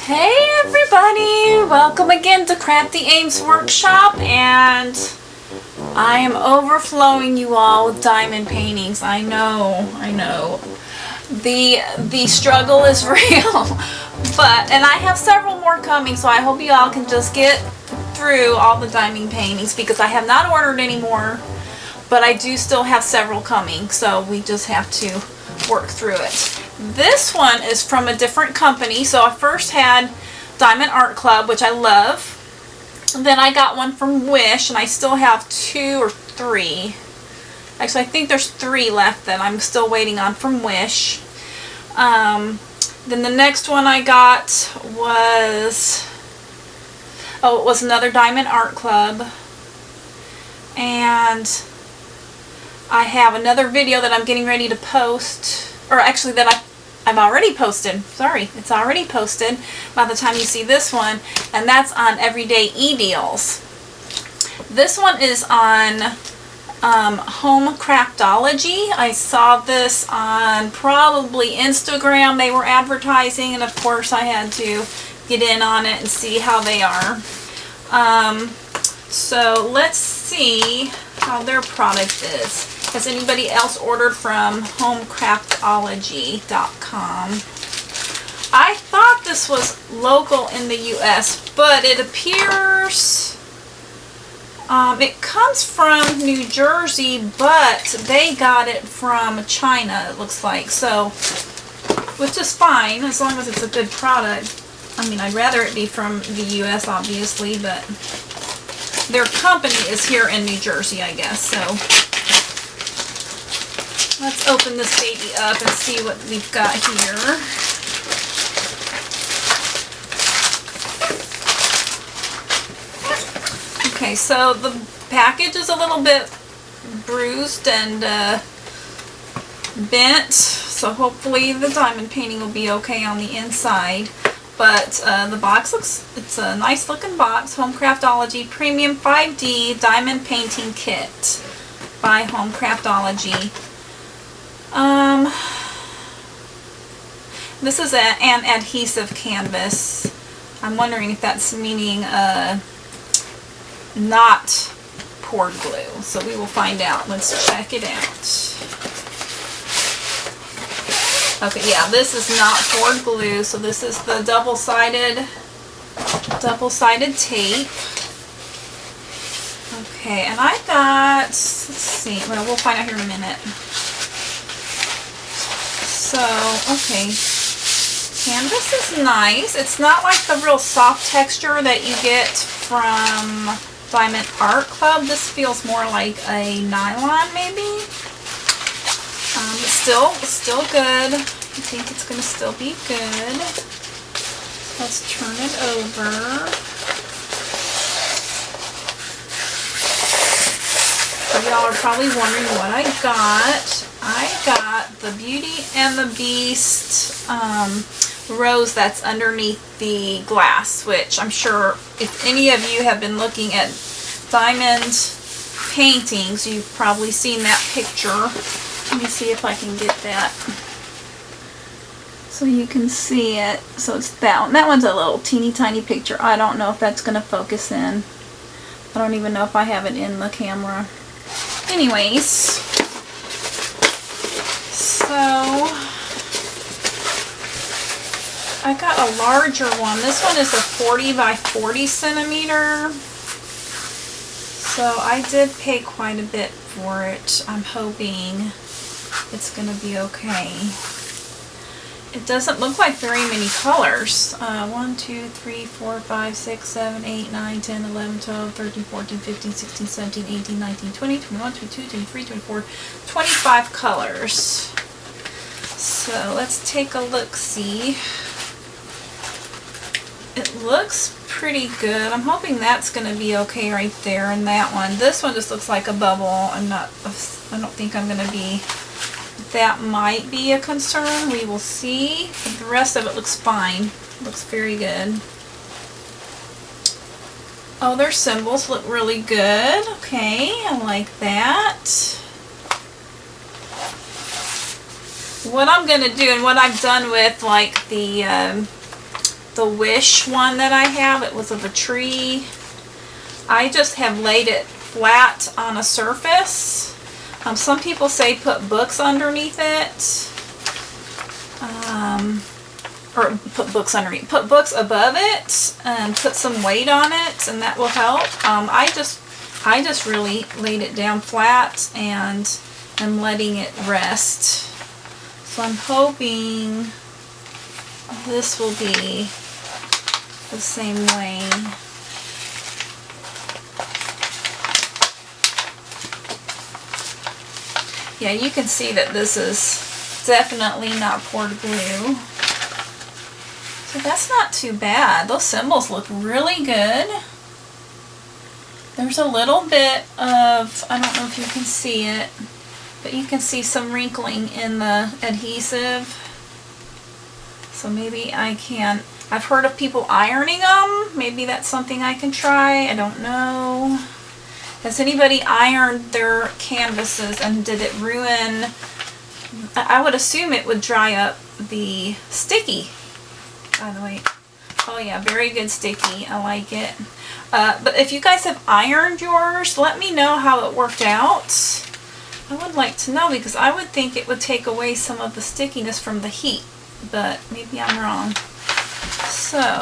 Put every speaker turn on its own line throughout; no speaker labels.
Hey everybody! Welcome again to Crafty Aims Workshop, and I am overflowing you all with diamond paintings. I know. The struggle is real. And I have several more coming, so I hope you all can just get through all the diamond paintings because I have not ordered any more, but I do still have several coming, so we just have to work through it. This one is from a different company. So I first had Diamond Art Club, which I love. Then I got one from Wish, and I still have 2 or 3. Actually, I think there's 3 left that I'm still waiting on from Wish. Then the next one I got was, it was another Diamond Art Club. And I have another video that I'm getting ready to post, or actually that I've already posted. Sorry, it's already posted by the time you see this one, and that's on everyday e-deals. This one is on Home Craftology. I saw this on probably Instagram. They were advertising, and of course I had to get in on it and see how they are. So let's see how their product is. Has anybody else ordered from homecraftology.com? I thought this was local in the US, but it appears it comes from New Jersey, but they got it from China, it looks like. So, which is fine as long as it's a good product. I mean, I'd rather it be from the US, obviously, but their company is here in New Jersey, I guess. So let's open this baby up and see what we've got here. Okay, so the package is a little bit bruised and bent, so hopefully the diamond painting will be okay on the inside. But the box it's a nice looking box. Home Craftology Premium 5D Diamond Painting Kit by Home Craftology. This is an adhesive canvas. I'm wondering if that's meaning not poured glue. So we will find out. Let's check it out. Okay, yeah, this is not poured glue. So this is the double-sided tape. Okay, and I got, let's see, well, we'll find out here in a minute. So, okay, canvas is nice. It's not like the real soft texture that you get from Diamond Art Club. This feels more like a nylon, maybe. Still good. I think it's going to still be good. Let's turn it over. So y'all are probably wondering what I got. I got the Beauty and the Beast rose that's underneath the glass, which I'm sure if any of you have been looking at diamond paintings, you've probably seen that picture. Let me see if I can get that so you can see it. So it's that one. That one's a little teeny tiny picture. I don't know if that's going to focus in. I don't even know if I have it in the camera. Anyways, so I got a larger one. This one is a 40 by 40 centimeter. So I did pay quite a bit for it. I'm hoping it's going to be okay. It doesn't look like very many colors. 1, 2, 3, 4, 5, 6, 7, 8, 9, 10, 11, 12, 13, 14, 15, 16, 17, 18, 19, 20, 21, 22, 23, 24, 25 colors. So let's take a look-see. It looks pretty good. I'm hoping that's going to be okay right there in that one. This one just looks like a bubble. I don't think I'm going to be, that might be a concern. We will see. But the rest of it looks fine. Looks very good. Oh, their symbols look really good. Okay, I like that. What I'm going to do, and what I've done with like the the wish one that I have. It was of a tree. I just have laid it flat on a surface. Some people say put books underneath it. Or put books above it and put some weight on it, and that will help. I just really laid it down flat and I'm letting it rest. So I'm hoping this will be the same way. Yeah, you can see that this is definitely not poured glue. So that's not too bad. Those symbols look really good. There's a little bit of, I don't know if you can see it, but you can see some wrinkling in the adhesive. So maybe I can, I've heard of people ironing them. Maybe that's something I can try. I don't know. Has anybody ironed their canvases and did it ruin? I would assume it would dry up the sticky. By the way, oh yeah, very good sticky. I like it. But if you guys have ironed yours, let me know how it worked out. I would like to know, because I would think it would take away some of the stickiness from the heat, but maybe I'm wrong. So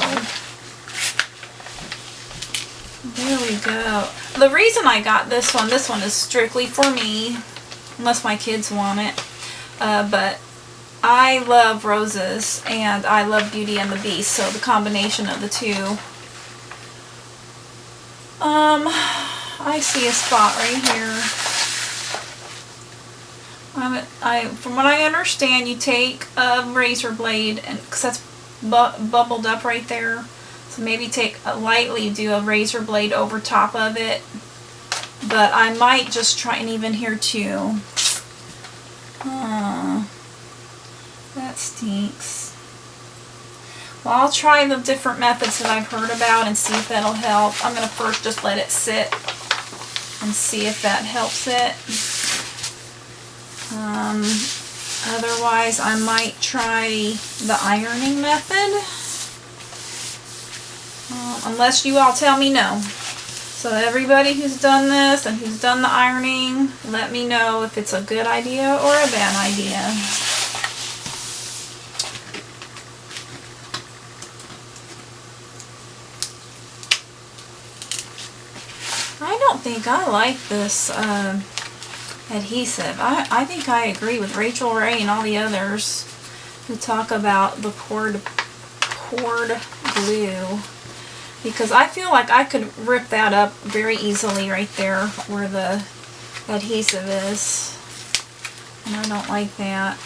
there we go. The reason I got this one is strictly for me, unless my kids want it. But I love roses and I love Beauty and the Beast, so the combination of the two. I see a spot right here. From what I understand, you take a razor blade, and because that's bubbled up right there, so maybe lightly do a razor blade over top of it. But I might just try, and even here too. That stinks. Well, I'll try the different methods that I've heard about and see if that'll help. I'm going to first just let it sit and see if that helps it. Otherwise, I might try the ironing method. Unless you all tell me no. So everybody who's done this and who's done the ironing, let me know if it's a good idea or a bad idea. I don't think I like this adhesive. I think I agree with Rachel Ray and all the others who talk about the poured glue, because I feel like I could rip that up very easily right there where the adhesive is, and I don't like that.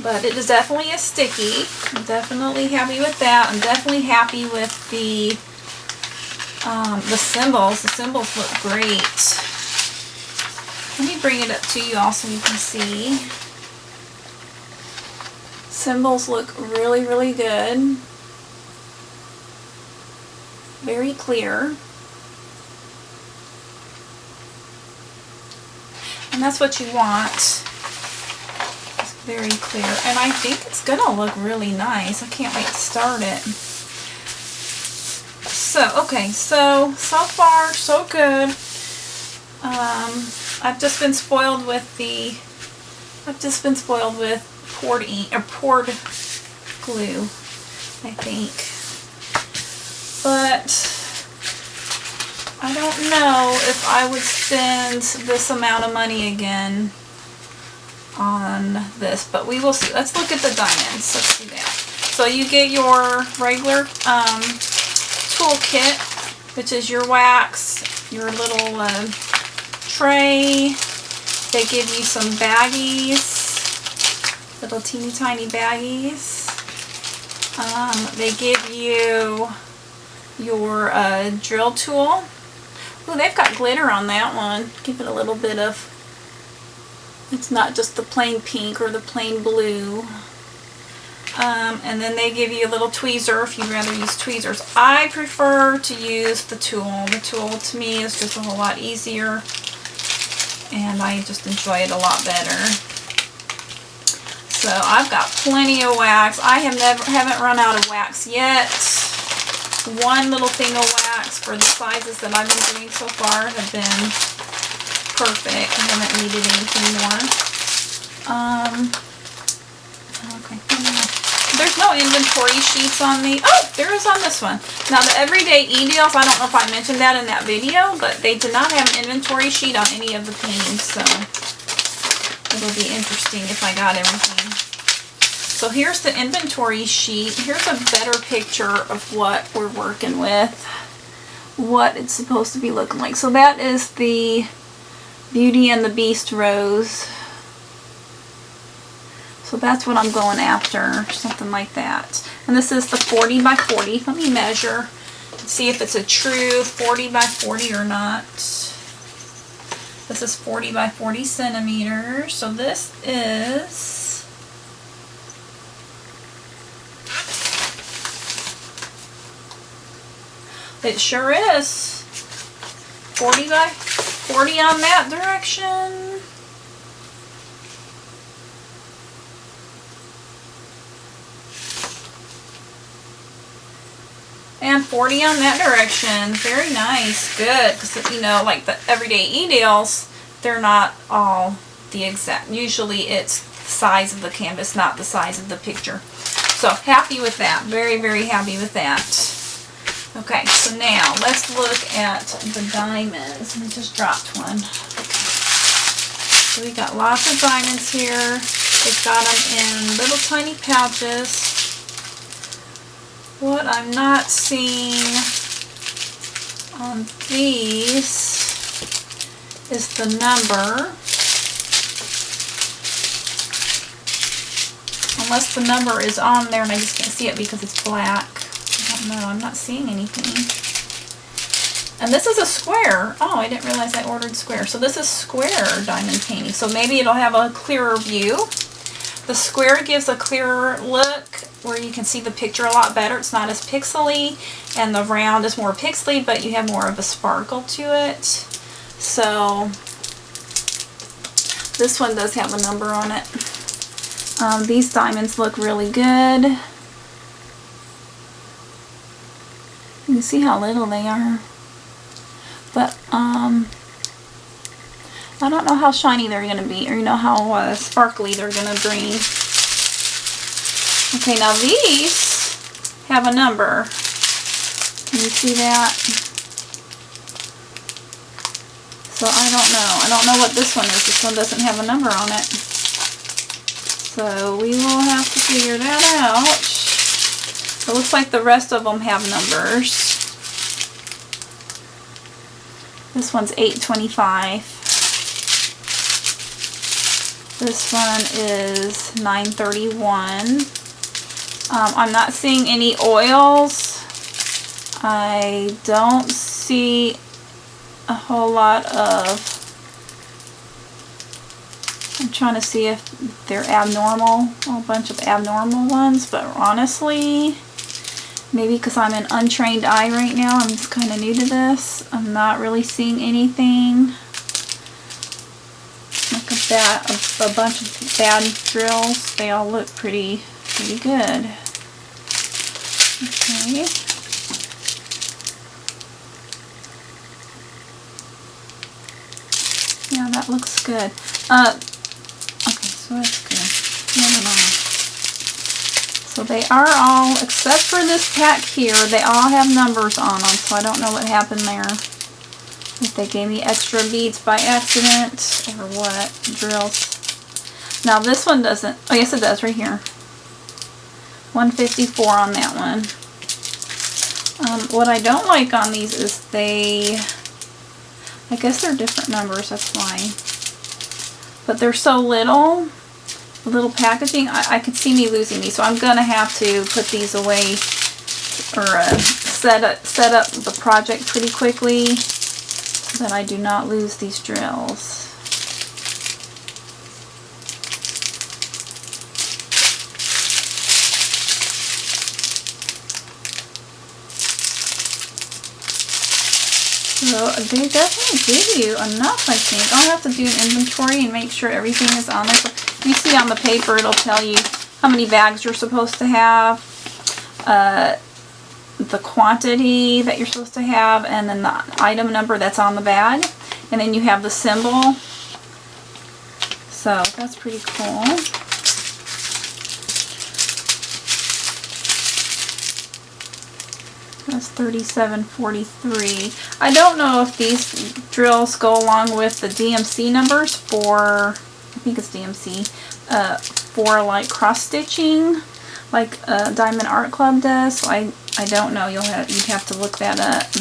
But it is definitely a sticky. I'm definitely happy with that. I'm definitely happy with the symbols. The symbols look great. Let me bring it up to you all so you can see. Symbols look really, really good. Very clear. And that's what you want. It's very clear. And I think it's going to look really nice. I can't wait to start it. So, okay, so far, so good. I've just been spoiled with poured glue, I think. But I don't know if I would spend this amount of money again on this, but we will see. Let's look at the diamonds. Let's do that. So you get your regular tool kit, which is your wax, your little tray. They give you some baggies, little teeny tiny baggies. They give you your drill tool. Ooh, they've got glitter on that one. Give it a little bit of, it's not just the plain pink or the plain blue. And then they give you a little tweezer if you'd rather use tweezers. I prefer to use the tool. The tool to me is just a whole lot easier, and I just enjoy it a lot better. So I've got plenty of wax. I haven't run out of wax yet. One little thing of wax for the sizes that I've been doing so far have been perfect. I haven't needed anything more. Okay. There's no inventory sheets on the, oh, there is on this one. Now the Everyday E-Deals, I don't know if I mentioned that in that video, but they did not have an inventory sheet on any of the paintings, so it'll be interesting if I got everything. So here's the inventory sheet. Here's a better picture of what we're working with, what it's supposed to be looking like. So that is the Beauty and the Beast rose. So that's what I'm going after, something like that. And this is the 40 by 40. Let me measure and see if it's a true 40 by 40 or not. This is 40 by 40 centimeters. So this is, it sure is 40 by 40 on that direction. And 40 on that direction. Very nice. Good. Because, you know, like the Everyday E-Deals, they're not all the exact. Usually it's the size of the canvas, not the size of the picture. So happy with that. Very, very happy with that. Okay, so now let's look at the diamonds. I just dropped one. Okay. So we got lots of diamonds here. They've got them in little tiny pouches. What I'm not seeing on these is the number. Unless the number is on there and I just can't see it because it's black. I don't know. I'm not seeing anything. And this is a square. Oh, I didn't realize I ordered square. So this is square diamond painting. So maybe it'll have a clearer view. The square gives a clearer look where you can see the picture a lot better. It's not as pixely, and the round is more pixely, but you have more of a sparkle to it. So this one does have a number on it. These diamonds look really good. You can see how little they are. But I don't know how shiny they're going to be, or you know how sparkly they're going to bring. Okay, now these have a number. Can you see that? So I don't know. I don't know what this one is. This one doesn't have a number on it. So we will have to figure that out. It looks like the rest of them have numbers. This one's 825. This one is 931. I'm not seeing any oils. I don't see a whole lot of, I'm trying to see if they're abnormal, a bunch of abnormal ones, but honestly, maybe because I'm an untrained eye right now, I'm just kind of new to this, I'm not really seeing anything. Look at that, a bunch of bad drills. They all look pretty good. Okay. Yeah, that looks good. Okay, so that's good. No. So they are all, except for this pack here, they all have numbers on them, so I don't know what happened there. If they gave me extra beads by accident or what, drills. Now this one doesn't, oh yes it does right here. 154 on that one. What I don't like on these is they, I guess they're different numbers, that's why. But they're so little packaging, I could see me losing these, so I'm going to have to put these away or set up the project pretty quickly so that I do not lose these drills. So they definitely give you enough, I think. I'll have to do an inventory and make sure everything is on there. So You see on the paper, it'll tell you how many bags you're supposed to have, the quantity that you're supposed to have, and then the item number that's on the bag. And then you have the symbol. So that's pretty cool. That's $37.43. I don't know if these drills go along with the DMC numbers for, I think it's DMC, for like cross stitching, like Diamond Art Club does. So I don't know. You'd have to look that up.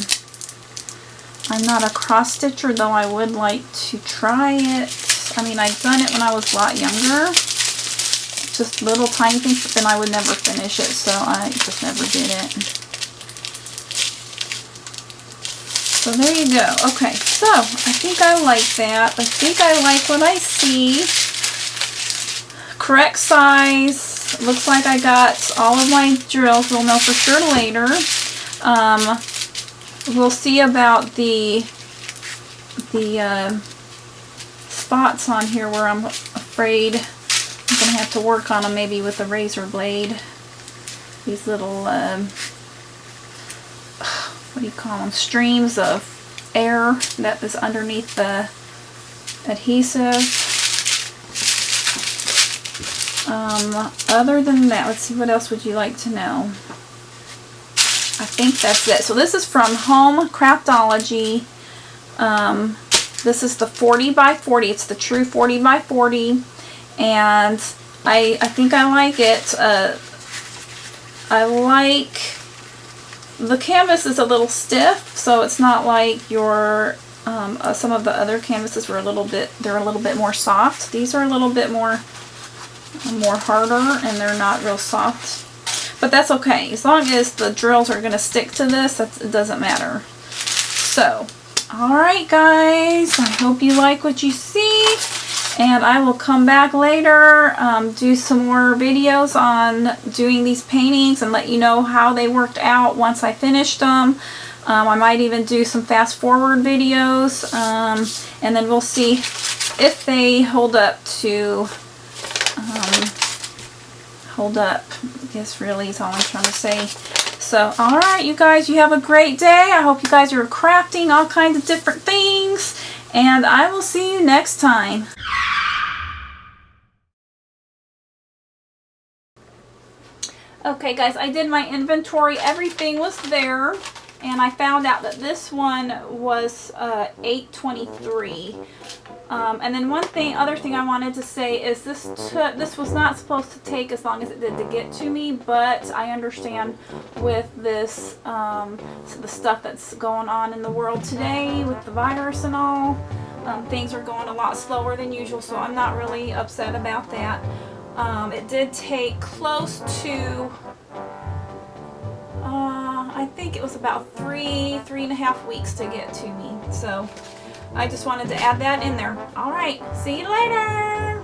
I'm not a cross stitcher, though I would like to try it. I mean, I've done it when I was a lot younger. Just little tiny things, but then I would never finish it, so I just never did it. So there you go. Okay, so I think I like that. I think I like what I see. Correct size. Looks like I got all of my drills. We'll know for sure later. We'll see about the spots on here where I'm afraid I'm going to have to work on them, maybe with a razor blade. These little, what do you call them, streams of air that is underneath the adhesive. Other than that, let's see, what else would you like to know? I think that's it. So this is from Home Craftology. This is the 40 by 40. It's the true 40 by 40. And I think I like it. I like the canvas is a little stiff, so it's not like your some of the other canvases were they're a little bit more soft. These are a little bit more harder, and they're not real soft. But that's okay. As long as the drills are going to stick to this, it doesn't matter. So, alright guys, I hope you like what you see. And I will come back later, do some more videos on doing these paintings and let you know how they worked out once I finished them. I might even do some fast forward videos, and then we'll see if they hold up to, I guess really is all I'm trying to say. So, alright you guys, you have a great day. I hope you guys are crafting all kinds of different things, and I will see you next time. Okay guys, I did my inventory. Everything was there, and I found out that this one was $8.23. And then other thing I wanted to say is this was not supposed to take as long as it did to get to me, but I understand with this the stuff that's going on in the world today with the virus and all, things are going a lot slower than usual, so I'm not really upset about that. It did take close to, I think it was about three and a half weeks to get to me. So I just wanted to add that in there. Alright, see you later!